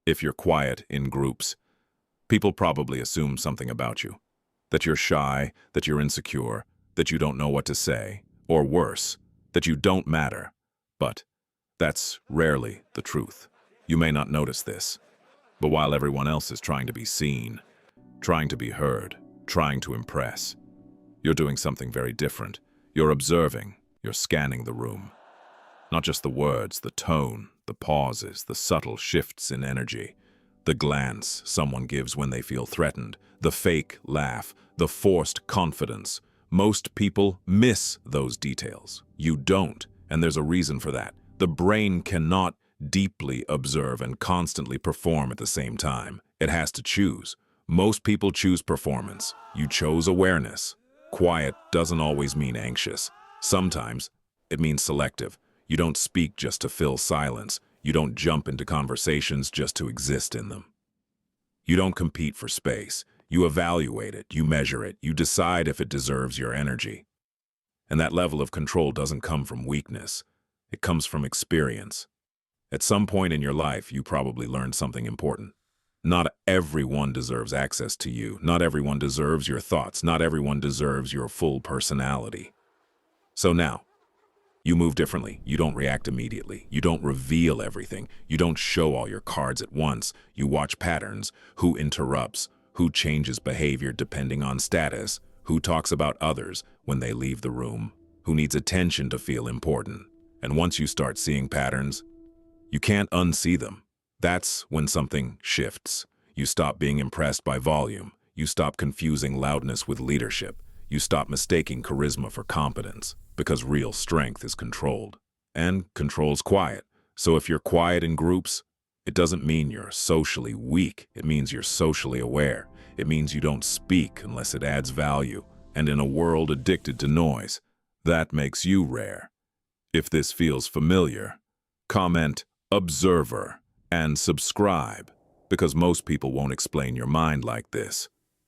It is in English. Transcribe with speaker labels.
Speaker 1: If you're quiet in groups, people probably assume something about you. That you're shy, that you're insecure, that you don't know what to say, or worse, that you don't matter. But that's rarely the truth. You may not notice this, but while everyone else is trying to be seen, trying to be heard, trying to impress, you're doing something very different. You're observing, you're scanning the room. Not just the words, the tone, the pauses, the subtle shifts in energy, the glance someone gives when they feel threatened, the fake laugh, the forced confidence. Most people miss those details. You don't, and there's a reason for that. The brain cannot deeply observe and constantly perform at the same time. It has to choose. Most people choose performance. You chose awareness. Quiet doesn't always mean anxious. Sometimes it means selective. You don't speak just to fill silence. You don't jump into conversations just to exist in them. You don't compete for space. You evaluate it, you measure it, you decide if it deserves your energy. And that level of control doesn't come from weakness. It comes from experience. At some point in your life, you probably learned something important. Not everyone deserves access to you. Not everyone deserves your thoughts. Not everyone deserves your full personality. So now, you move differently. You don't react immediately. You don't reveal everything. You don't show all your cards at once. You watch patterns. Who interrupts? Who changes behavior depending on status? Who talks about others when they leave the room? Who needs attention to feel important? And once you start seeing patterns, you can't unsee them. That's when something shifts. You stop being impressed by volume. You stop confusing loudness with leadership. You stop mistaking charisma for competence, because real strength is controlled. And control's quiet. So if you're quiet in groups, it doesn't mean you're socially weak. It means you're socially aware. It means you don't speak unless it adds value. And in a world addicted to noise, that makes you rare. If this feels familiar, comment "observer" and subscribe, because most people won't explain your mind like this.